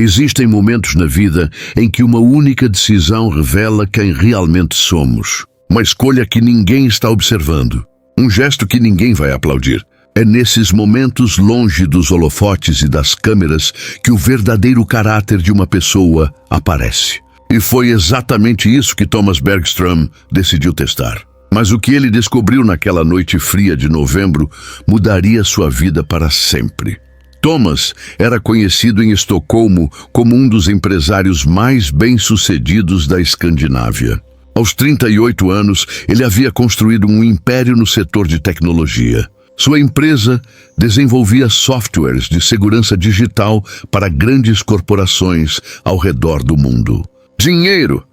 Existem momentos na vida em que uma única decisão revela quem realmente somos. Uma escolha que ninguém está observando. Um gesto que ninguém vai aplaudir. É nesses momentos, longe dos holofotes e das câmeras, que o verdadeiro caráter de uma pessoa aparece. E foi exatamente isso que Thomas Bergström decidiu testar. Mas o que ele descobriu naquela noite fria de novembro mudaria sua vida para sempre. Thomas era conhecido em Estocolmo como um dos empresários mais bem-sucedidos da Escandinávia. Aos 38 anos, ele havia construído um império no setor de tecnologia. Sua empresa desenvolvia softwares de segurança digital para grandes corporações ao redor do mundo. Dinheiro!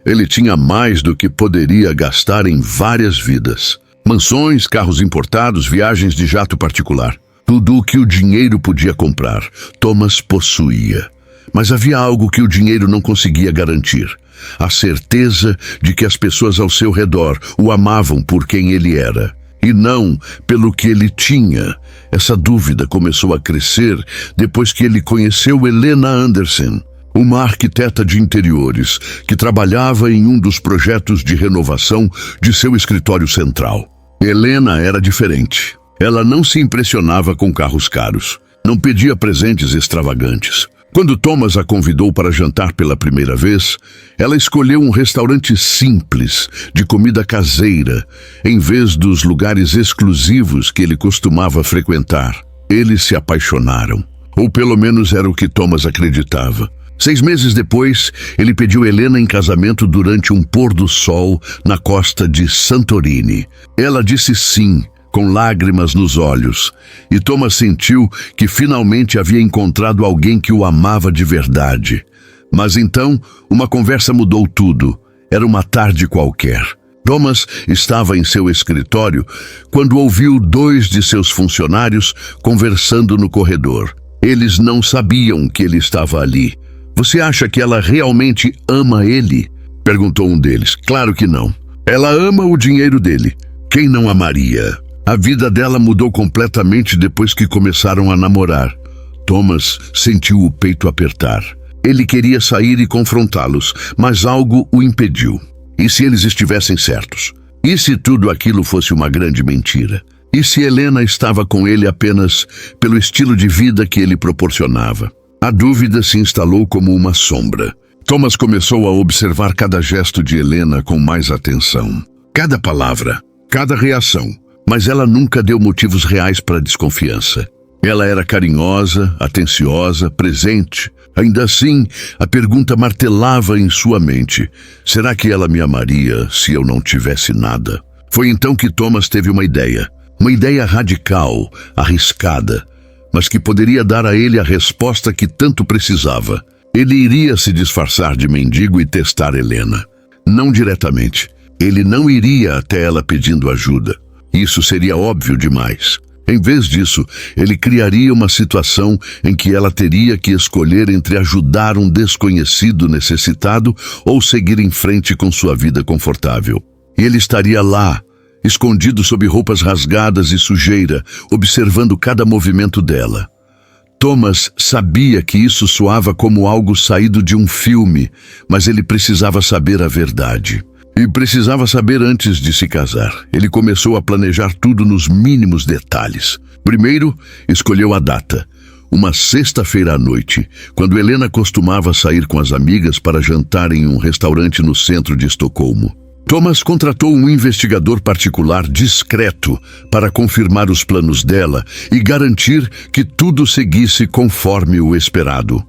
Ele tinha mais do que poderia gastar em várias vidas. Mansões, carros importados, viagens de jato particular. Tudo o que o dinheiro podia comprar, Thomas possuía. Mas havia algo que o dinheiro não conseguia garantir. A certeza de que as pessoas ao seu redor o amavam por quem ele era, e não pelo que ele tinha. Essa dúvida começou a crescer depois que ele conheceu Helena Andersen, uma arquiteta de interiores que trabalhava em um dos projetos de renovação de seu escritório central. Helena era diferente. Ela não se impressionava com carros caros. Não pedia presentes extravagantes. Quando Thomas a convidou para jantar pela primeira vez, ela escolheu um restaurante simples, de comida caseira, em vez dos lugares exclusivos que ele costumava frequentar. Eles se apaixonaram. Ou pelo menos era o que Thomas acreditava. 6 meses depois, ele pediu Helena em casamento durante um pôr do sol na costa de Santorini. Ela disse sim, com lágrimas nos olhos, e Thomas sentiu que finalmente havia encontrado alguém que o amava de verdade. Mas então, uma conversa mudou tudo. Era uma tarde qualquer. Thomas estava em seu escritório quando ouviu 2 de seus funcionários conversando no corredor. Eles não sabiam que ele estava ali. "Você acha que ela realmente ama ele?" perguntou um deles. "Claro que não. Ela ama o dinheiro dele. Quem não amaria?" A vida dela mudou completamente depois que começaram a namorar. Thomas sentiu o peito apertar. Ele queria sair e confrontá-los, mas algo o impediu. E se eles estivessem certos? E se tudo aquilo fosse uma grande mentira? E se Helena estava com ele apenas pelo estilo de vida que ele proporcionava? A dúvida se instalou como uma sombra. Thomas começou a observar cada gesto de Helena com mais atenção. Cada palavra, cada reação. Mas ela nunca deu motivos reais para desconfiança. Ela era carinhosa, atenciosa, presente. Ainda assim, a pergunta martelava em sua mente. Será que ela me amaria se eu não tivesse nada? Foi então que Thomas teve uma ideia. Uma ideia radical, arriscada, mas que poderia dar a ele a resposta que tanto precisava. Ele iria se disfarçar de mendigo e testar Helena. Não diretamente. Ele não iria até ela pedindo ajuda. Isso seria óbvio demais. Em vez disso, ele criaria uma situação em que ela teria que escolher entre ajudar um desconhecido necessitado ou seguir em frente com sua vida confortável. E ele estaria lá, escondido sob roupas rasgadas e sujeira, observando cada movimento dela. Thomas sabia que isso soava como algo saído de um filme, mas ele precisava saber a verdade. E precisava saber antes de se casar. Ele começou a planejar tudo nos mínimos detalhes. Primeiro, escolheu a data. Uma sexta-feira à noite, quando Helena costumava sair com as amigas para jantar em um restaurante no centro de Estocolmo. Thomas contratou um investigador particular discreto para confirmar os planos dela e garantir que tudo seguisse conforme o esperado.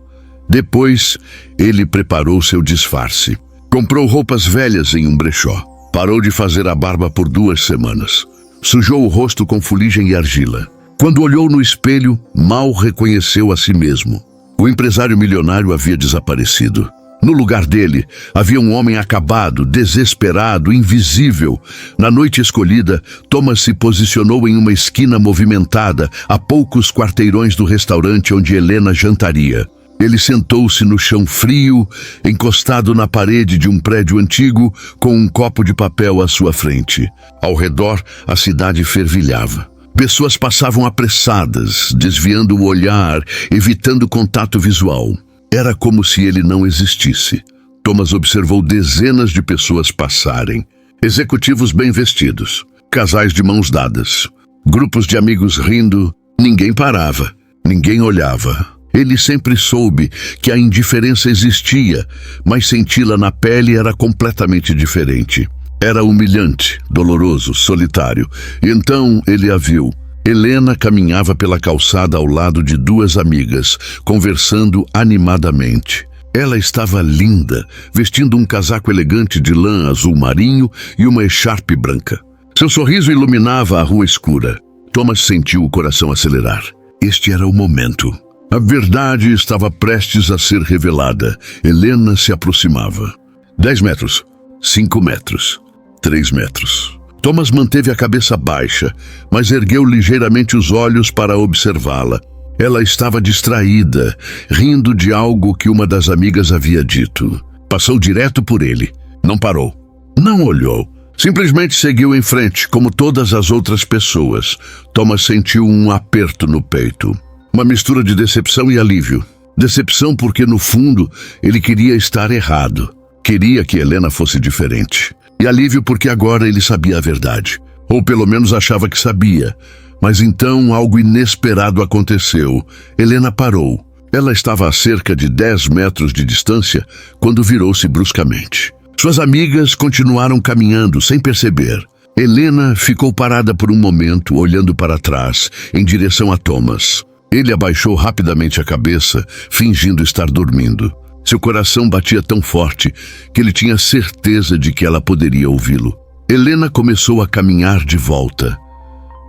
Depois, ele preparou seu disfarce. Comprou roupas velhas em um brechó. Parou de fazer a barba por 2 semanas. Sujou o rosto com fuligem e argila. Quando olhou no espelho, mal reconheceu a si mesmo. O empresário milionário havia desaparecido. No lugar dele, havia um homem acabado, desesperado, invisível. Na noite escolhida, Thomas se posicionou em uma esquina movimentada, a poucos quarteirões do restaurante onde Helena jantaria. Ele sentou-se no chão frio, encostado na parede de um prédio antigo, com um copo de papel à sua frente. Ao redor, a cidade fervilhava. Pessoas passavam apressadas, desviando o olhar, evitando contato visual. Era como se ele não existisse. Thomas observou dezenas de pessoas passarem. Executivos bem vestidos, casais de mãos dadas, grupos de amigos rindo. Ninguém parava, ninguém olhava. Ele sempre soube que a indiferença existia, mas senti-la na pele era completamente diferente. Era humilhante, doloroso, solitário. Então ele a viu. Helena caminhava pela calçada ao lado de duas amigas, conversando animadamente. Ela estava linda, vestindo um casaco elegante de lã azul marinho e uma echarpe branca. Seu sorriso iluminava a rua escura. Thomas sentiu o coração acelerar. Este era o momento. A verdade estava prestes a ser revelada. Helena se aproximava. 10 metros, 5 metros, 3 metros. Thomas manteve a cabeça baixa, mas ergueu ligeiramente os olhos para observá-la. Ela estava distraída, rindo de algo que uma das amigas havia dito. Passou direto por ele. Não parou. Não olhou. Simplesmente seguiu em frente, como todas as outras pessoas. Thomas sentiu um aperto no peito. Uma mistura de decepção e alívio. Decepção porque, no fundo, ele queria estar errado. Queria que Helena fosse diferente. E alívio porque agora ele sabia a verdade. Ou pelo menos achava que sabia. Mas então algo inesperado aconteceu. Helena parou. Ela estava a cerca de 10 metros de distância quando virou-se bruscamente. Suas amigas continuaram caminhando sem perceber. Helena ficou parada por um momento, olhando para trás, em direção a Thomas. Ele abaixou rapidamente a cabeça, fingindo estar dormindo. Seu coração batia tão forte que ele tinha certeza de que ela poderia ouvi-lo. Helena começou a caminhar de volta.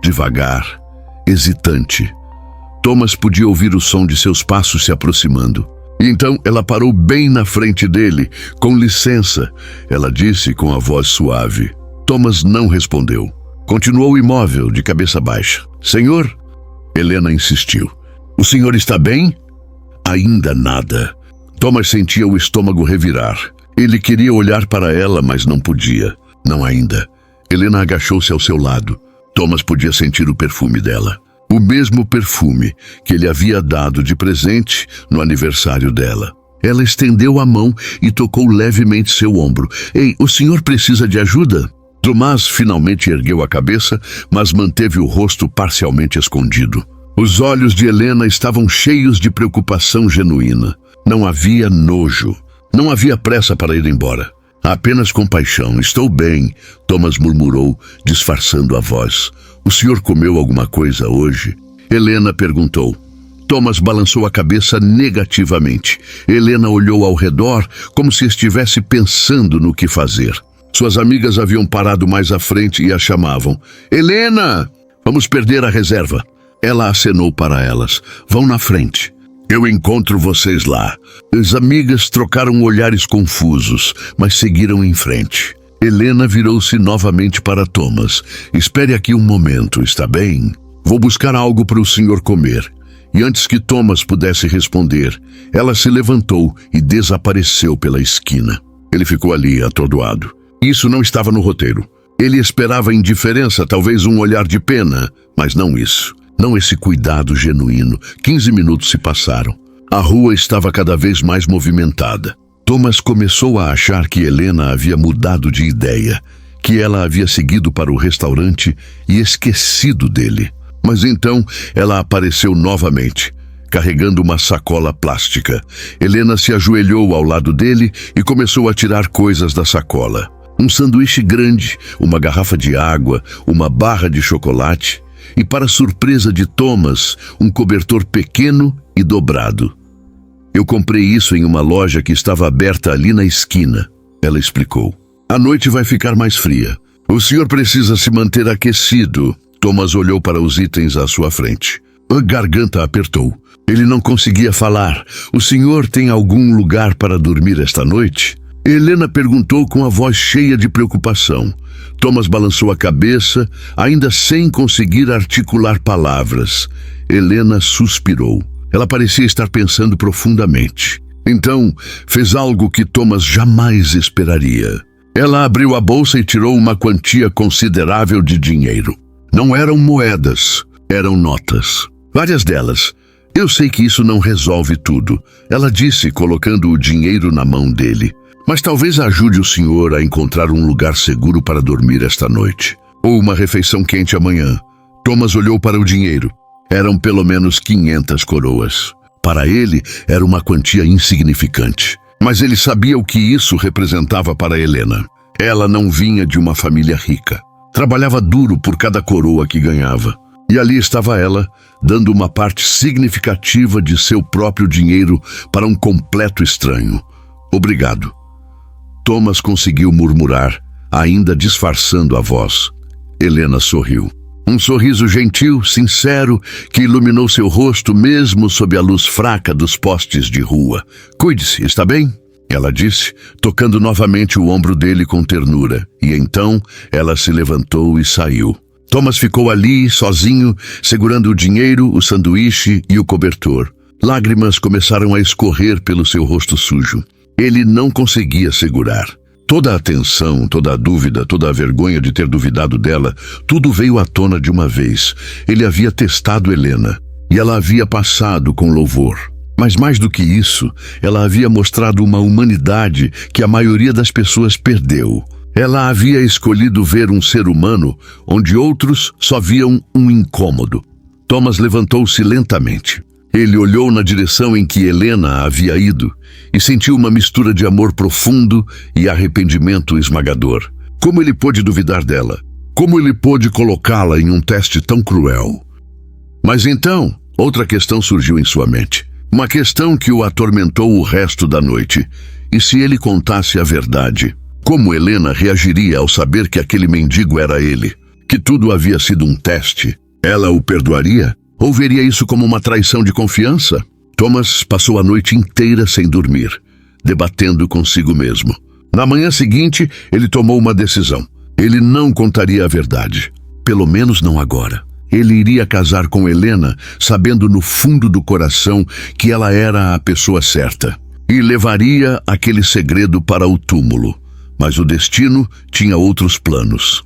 Devagar, hesitante. Thomas podia ouvir o som de seus passos se aproximando. E então ela parou bem na frente dele. Com licença, ela disse com a voz suave. Thomas não respondeu. Continuou imóvel, de cabeça baixa. Senhor? Helena insistiu. O senhor está bem? Ainda nada. Thomas sentia o estômago revirar. Ele queria olhar para ela, mas não podia. Não ainda. Helena agachou-se ao seu lado. Thomas podia sentir o perfume dela. O mesmo perfume que ele havia dado de presente no aniversário dela. Ela estendeu a mão e tocou levemente seu ombro. Ei, o senhor precisa de ajuda? Thomas finalmente ergueu a cabeça, mas manteve o rosto parcialmente escondido. Os olhos de Helena estavam cheios de preocupação genuína. Não havia nojo. Não havia pressa para ir embora. Apenas compaixão. Estou bem, Thomas murmurou, disfarçando a voz. O senhor comeu alguma coisa hoje? Helena perguntou. Thomas balançou a cabeça negativamente. Helena olhou ao redor como se estivesse pensando no que fazer. Suas amigas haviam parado mais à frente e a chamavam. Helena! Vamos perder a reserva. Ela acenou para elas. Vão na frente. Eu encontro vocês lá. As amigas trocaram olhares confusos, mas seguiram em frente. Helena virou-se novamente para Thomas. Espere aqui um momento, está bem? Vou buscar algo para o senhor comer. E antes que Thomas pudesse responder, ela se levantou e desapareceu pela esquina. Ele ficou ali, atordoado. Isso não estava no roteiro. Ele esperava indiferença, talvez um olhar de pena, mas não isso. Não esse cuidado genuíno. 15 minutos se passaram. A rua estava cada vez mais movimentada. Thomas começou a achar que Helena havia mudado de ideia, que ela havia seguido para o restaurante e esquecido dele. Mas então ela apareceu novamente, carregando uma sacola plástica. Helena se ajoelhou ao lado dele e começou a tirar coisas da sacola. Um sanduíche grande, uma garrafa de água, uma barra de chocolate e, para surpresa de Thomas, um cobertor pequeno e dobrado. Eu comprei isso em uma loja que estava aberta ali na esquina, ela explicou. A noite vai ficar mais fria. O senhor precisa se manter aquecido. Thomas olhou para os itens à sua frente. A garganta apertou. Ele não conseguia falar. O senhor tem algum lugar para dormir esta noite? Helena perguntou com a voz cheia de preocupação. Thomas balançou a cabeça, ainda sem conseguir articular palavras. Helena suspirou. Ela parecia estar pensando profundamente. Então, fez algo que Thomas jamais esperaria. Ela abriu a bolsa e tirou uma quantia considerável de dinheiro. Não eram moedas, eram notas. Várias delas. Eu sei que isso não resolve tudo, ela disse, colocando o dinheiro na mão dele. Mas talvez ajude o senhor a encontrar um lugar seguro para dormir esta noite. Ou uma refeição quente amanhã. Thomas olhou para o dinheiro. Eram pelo menos 500 coroas. Para ele, era uma quantia insignificante. Mas ele sabia o que isso representava para Helena. Ela não vinha de uma família rica. Trabalhava duro por cada coroa que ganhava. E ali estava ela, dando uma parte significativa de seu próprio dinheiro para um completo estranho. Obrigado. Thomas conseguiu murmurar, ainda disfarçando a voz. Helena sorriu. Um sorriso gentil, sincero, que iluminou seu rosto mesmo sob a luz fraca dos postes de rua. Cuide-se, está bem? Ela disse, tocando novamente o ombro dele com ternura. E então ela se levantou e saiu. Thomas ficou ali, sozinho, segurando o dinheiro, o sanduíche e o cobertor. Lágrimas começaram a escorrer pelo seu rosto sujo. Ele não conseguia segurar. Toda a tensão, toda a dúvida, toda a vergonha de ter duvidado dela, tudo veio à tona de uma vez. Ele havia testado Helena, e ela havia passado com louvor. Mas mais do que isso, ela havia mostrado uma humanidade que a maioria das pessoas perdeu. Ela havia escolhido ver um ser humano onde outros só viam um incômodo. Thomas levantou-se lentamente. Ele olhou na direção em que Helena havia ido e sentiu uma mistura de amor profundo e arrependimento esmagador. Como ele pôde duvidar dela? Como ele pôde colocá-la em um teste tão cruel? Mas então, outra questão surgiu em sua mente. Uma questão que o atormentou o resto da noite. E se ele contasse a verdade? Como Helena reagiria ao saber que aquele mendigo era ele? Que tudo havia sido um teste? Ela o perdoaria? Ou veria isso como uma traição de confiança? Thomas passou a noite inteira sem dormir, debatendo consigo mesmo. Na manhã seguinte, ele tomou uma decisão. Ele não contaria a verdade. Pelo menos não agora. Ele iria casar com Helena, sabendo no fundo do coração que ela era a pessoa certa. E levaria aquele segredo para o túmulo. Mas o destino tinha outros planos.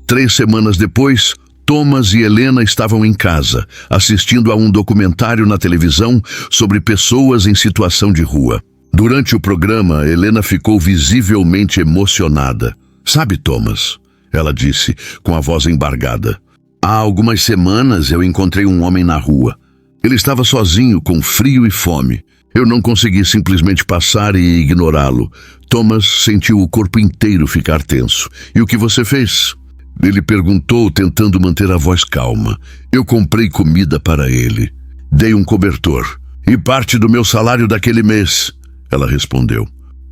3 semanas depois, Thomas e Helena estavam em casa, assistindo a um documentário na televisão sobre pessoas em situação de rua. Durante o programa, Helena ficou visivelmente emocionada. Sabe, Thomas, ela disse, com a voz embargada. Há algumas semanas eu encontrei um homem na rua. Ele estava sozinho, com frio e fome. Eu não consegui simplesmente passar e ignorá-lo. Thomas sentiu o corpo inteiro ficar tenso. E o que você fez? Ele perguntou, tentando manter a voz calma. Eu comprei comida para ele. Dei um cobertor. E parte do meu salário daquele mês, ela respondeu.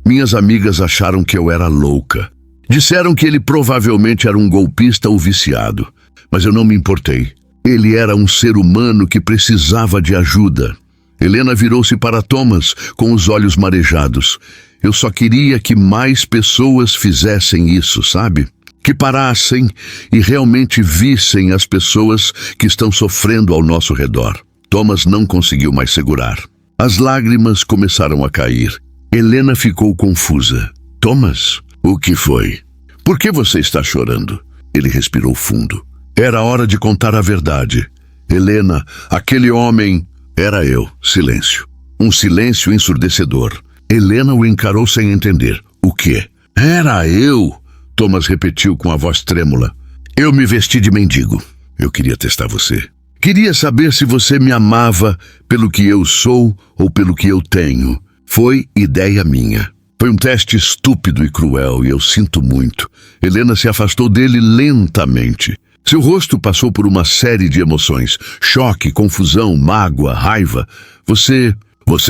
Minhas amigas acharam que eu era louca. Disseram que ele provavelmente era um golpista ou viciado. Mas eu não me importei. Ele era um ser humano que precisava de ajuda. Helena virou-se para Thomas com os olhos marejados. Eu só queria que mais pessoas fizessem isso, sabe? Que parassem e realmente vissem as pessoas que estão sofrendo ao nosso redor. Thomas não conseguiu mais segurar. As lágrimas começaram a cair. Helena ficou confusa. Thomas, o que foi? Por que você está chorando? Ele respirou fundo. Era hora de contar a verdade. Helena, aquele homem... Era eu. Silêncio. Um silêncio ensurdecedor. Helena o encarou sem entender. O quê? Era eu? Thomas repetiu com a voz trêmula. Eu me vesti de mendigo. Eu queria testar você. Queria saber se você me amava pelo que eu sou ou pelo que eu tenho. Foi ideia minha. Foi um teste estúpido e cruel e eu sinto muito. Helena se afastou dele lentamente. Seu rosto passou por uma série de emoções. Choque, confusão, mágoa, raiva. Você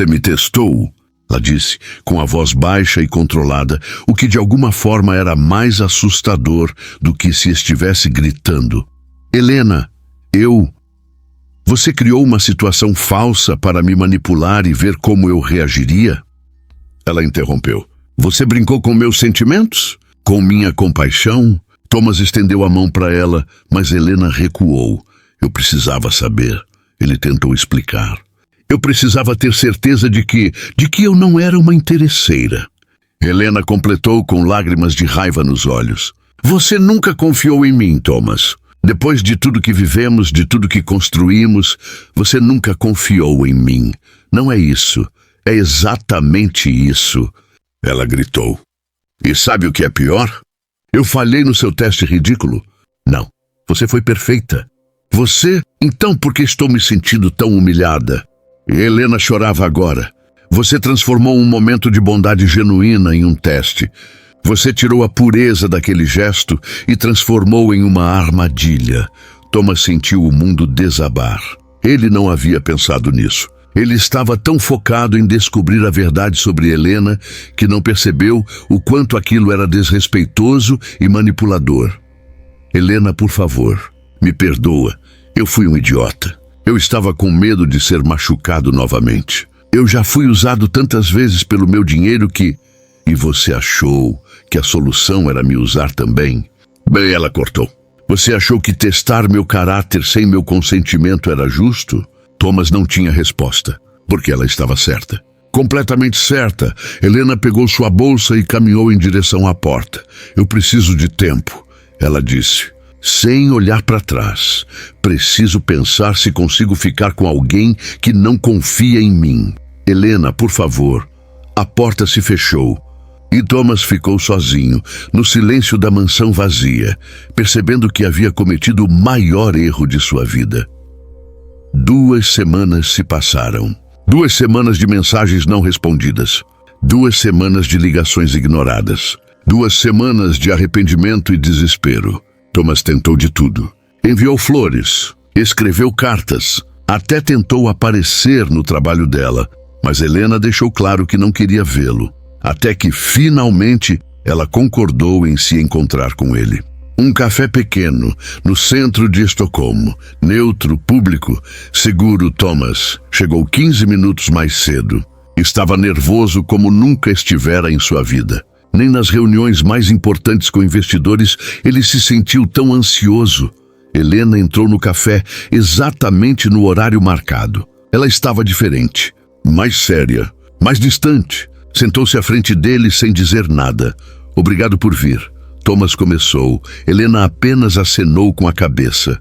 me testou, ela disse, com a voz baixa e controlada, o que de alguma forma era mais assustador do que se estivesse gritando. Helena, Você criou uma situação falsa para me manipular e ver como eu reagiria? Ela interrompeu. Você brincou com meus sentimentos? Com minha compaixão? Thomas estendeu a mão para ela, mas Helena recuou. Eu precisava saber. Ele tentou explicar. Eu precisava ter certeza de que eu não era uma interesseira. Helena completou com lágrimas de raiva nos olhos. Você nunca confiou em mim, Thomas. Depois de tudo que vivemos, de tudo que construímos, você nunca confiou em mim. Não é isso. É exatamente isso. Ela gritou. E sabe o que é pior? Eu falhei no seu teste ridículo. Não, você foi perfeita. Você? Então por que estou me sentindo tão humilhada? E Helena chorava agora. Você transformou um momento de bondade genuína em um teste. Você tirou a pureza daquele gesto e transformou em uma armadilha. Thomas sentiu o mundo desabar. Ele não havia pensado nisso. Ele estava tão focado em descobrir a verdade sobre Helena que não percebeu o quanto aquilo era desrespeitoso e manipulador. Helena, por favor, me perdoa. Eu fui um idiota. Eu estava com medo de ser machucado novamente. Eu já fui usado tantas vezes pelo meu dinheiro que... E você achou que a solução era me usar também? Bem, ela cortou. Você achou que testar meu caráter sem meu consentimento era justo? Thomas não tinha resposta, porque ela estava certa. Completamente certa. Helena pegou sua bolsa e caminhou em direção à porta. Eu preciso de tempo, ela disse, sem olhar para trás. Preciso pensar se consigo ficar com alguém que não confia em mim. Helena, por favor. A porta se fechou. E Thomas ficou sozinho, no silêncio da mansão vazia, percebendo que havia cometido o maior erro de sua vida. 2 semanas se passaram. 2 semanas de mensagens não respondidas. 2 semanas de ligações ignoradas. 2 semanas de arrependimento e desespero. Thomas tentou de tudo. Enviou flores, escreveu cartas, até tentou aparecer no trabalho dela, mas Helena deixou claro que não queria vê-lo. Até que, finalmente, ela concordou em se encontrar com ele. Um café pequeno, no centro de Estocolmo, neutro, público, seguro. Thomas chegou 15 minutos mais cedo. Estava nervoso como nunca estivera em sua vida. Nem nas reuniões mais importantes com investidores ele se sentiu tão ansioso. Helena entrou no café exatamente no horário marcado. Ela estava diferente, mais séria, mais distante. Sentou-se à frente dele sem dizer nada. Obrigado por vir. Thomas começou. Helena apenas acenou com a cabeça.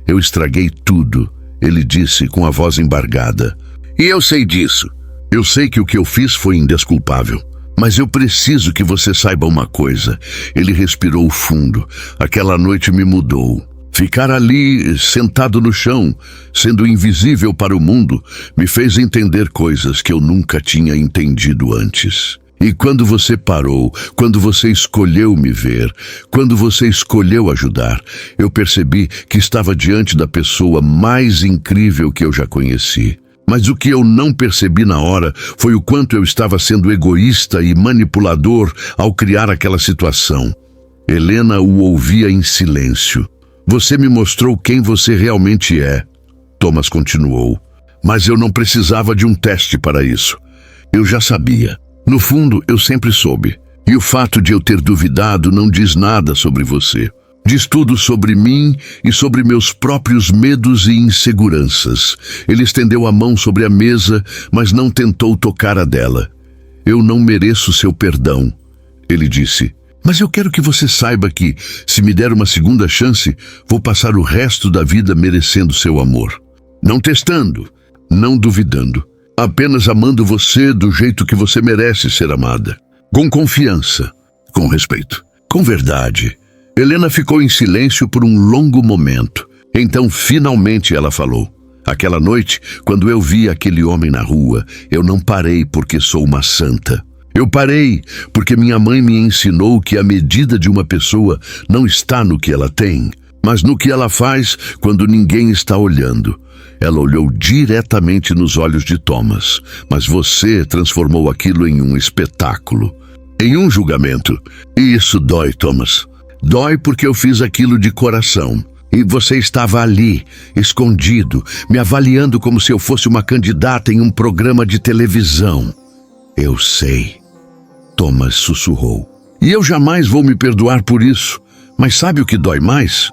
Eu estraguei tudo, ele disse com a voz embargada. E eu sei disso. Eu sei que o que eu fiz foi indesculpável. Mas eu preciso que você saiba uma coisa. Ele respirou fundo. Aquela noite me mudou. Ficar ali, sentado no chão, sendo invisível para o mundo, me fez entender coisas que eu nunca tinha entendido antes. E quando você parou, quando você escolheu me ver, quando você escolheu ajudar, eu percebi que estava diante da pessoa mais incrível que eu já conheci. Mas o que eu não percebi na hora foi o quanto eu estava sendo egoísta e manipulador ao criar aquela situação. Helena o ouvia em silêncio. Você me mostrou quem você realmente é, Thomas continuou. Mas eu não precisava de um teste para isso. Eu já sabia. No fundo, eu sempre soube. E o fato de eu ter duvidado não diz nada sobre você. Diz tudo sobre mim e sobre meus próprios medos e inseguranças. Ele estendeu a mão sobre a mesa, mas não tentou tocar a dela. Eu não mereço seu perdão, ele disse. Mas eu quero que você saiba que, se me der uma segunda chance, vou passar o resto da vida merecendo seu amor. Não testando, não duvidando. Apenas amando você do jeito que você merece ser amada. Com confiança, com respeito, com verdade. Helena ficou em silêncio por um longo momento. Então, finalmente, ela falou. Aquela noite, quando eu vi aquele homem na rua, eu não parei porque sou uma santa. Eu parei porque minha mãe me ensinou que a medida de uma pessoa não está no que ela tem, mas no que ela faz quando ninguém está olhando. Ela olhou diretamente nos olhos de Thomas, mas você transformou aquilo em um espetáculo, em um julgamento. E isso dói, Thomas. Dói porque eu fiz aquilo de coração. E você estava ali, escondido, me avaliando como se eu fosse uma candidata em um programa de televisão. Eu sei, Thomas sussurrou. E eu jamais vou me perdoar por isso. Mas sabe o que dói mais?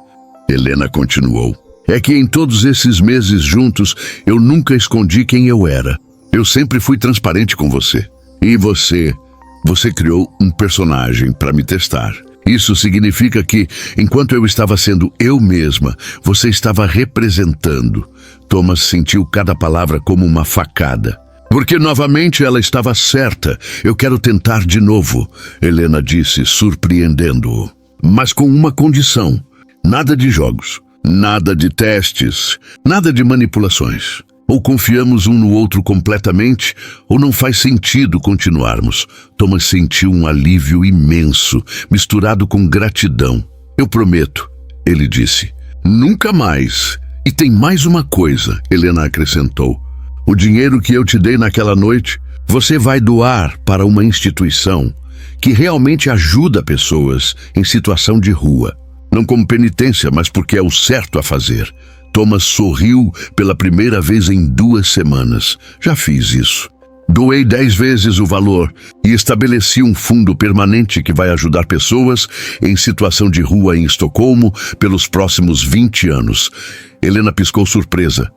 Helena continuou. É que em todos esses meses juntos, eu nunca escondi quem eu era. Eu sempre fui transparente com você. E você criou um personagem para me testar. Isso significa que, enquanto eu estava sendo eu mesma, você estava representando. Thomas sentiu cada palavra como uma facada. Porque novamente ela estava certa. Eu quero tentar de novo, Helena disse, surpreendendo-o. Mas com uma condição. Nada de jogos, nada de testes, nada de manipulações. Ou confiamos um no outro completamente, ou não faz sentido continuarmos. Thomas sentiu um alívio imenso, misturado com gratidão. Eu prometo, ele disse. Nunca mais. E tem mais uma coisa, Helena acrescentou. O dinheiro que eu te dei naquela noite, você vai doar para uma instituição que realmente ajuda pessoas em situação de rua. Não como penitência, mas porque é o certo a fazer. Thomas sorriu pela primeira vez em 2 semanas. Já fiz isso. Doei 10 vezes o valor e estabeleci um fundo permanente que vai ajudar pessoas em situação de rua em Estocolmo pelos próximos 20 anos. Helena piscou surpresa.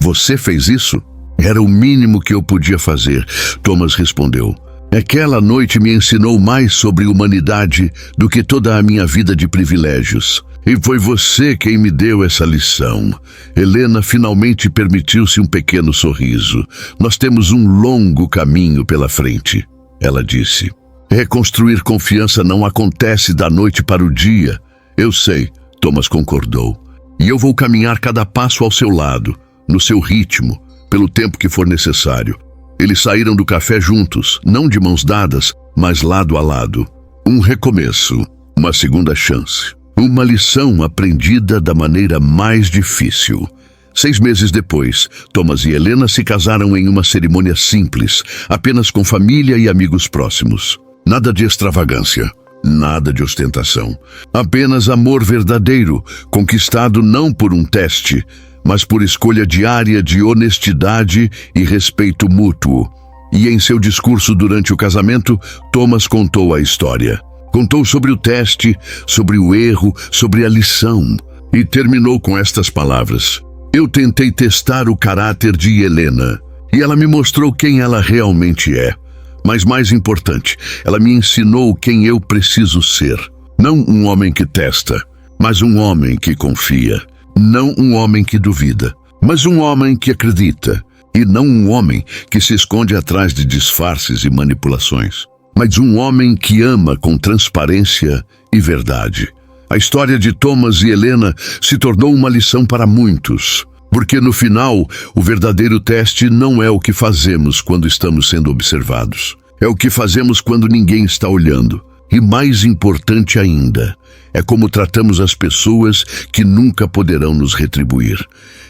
Você fez isso? Era o mínimo que eu podia fazer, Thomas respondeu. Aquela noite me ensinou mais sobre humanidade do que toda a minha vida de privilégios. E foi você quem me deu essa lição. Helena finalmente permitiu-se um pequeno sorriso. Nós temos um longo caminho pela frente, ela disse. Reconstruir confiança não acontece da noite para o dia. Eu sei, Thomas concordou. E eu vou caminhar cada passo ao seu lado, no seu ritmo, pelo tempo que for necessário. Eles saíram do café juntos, não de mãos dadas, mas lado a lado. Um recomeço, uma segunda chance. Uma lição aprendida da maneira mais difícil. 6 meses depois, Thomas e Helena se casaram em uma cerimônia simples, apenas com família e amigos próximos. Nada de extravagância, nada de ostentação. Apenas amor verdadeiro, conquistado não por um teste, mas por escolha diária de honestidade e respeito mútuo. E em seu discurso durante o casamento, Thomas contou a história. Contou sobre o teste, sobre o erro, sobre a lição. E terminou com estas palavras. Eu tentei testar o caráter de Helena, e ela me mostrou quem ela realmente é. Mas mais importante, ela me ensinou quem eu preciso ser. Não um homem que testa, mas um homem que confia. Não um homem que duvida, mas um homem que acredita. E não um homem que se esconde atrás de disfarces e manipulações. Mas um homem que ama com transparência e verdade. A história de Thomas e Helena se tornou uma lição para muitos, porque no final, o verdadeiro teste não é o que fazemos quando estamos sendo observados. É o que fazemos quando ninguém está olhando. E mais importante ainda, é como tratamos as pessoas que nunca poderão nos retribuir.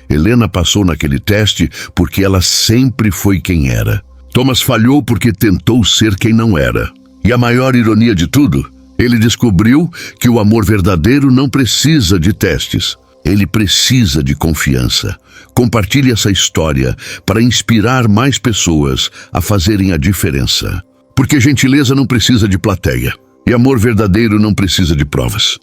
Helena passou naquele teste porque ela sempre foi quem era. Thomas falhou porque tentou ser quem não era. E a maior ironia de tudo, ele descobriu que o amor verdadeiro não precisa de testes. Ele precisa de confiança. Compartilhe essa história para inspirar mais pessoas a fazerem a diferença. Porque gentileza não precisa de plateia. E amor verdadeiro não precisa de provas.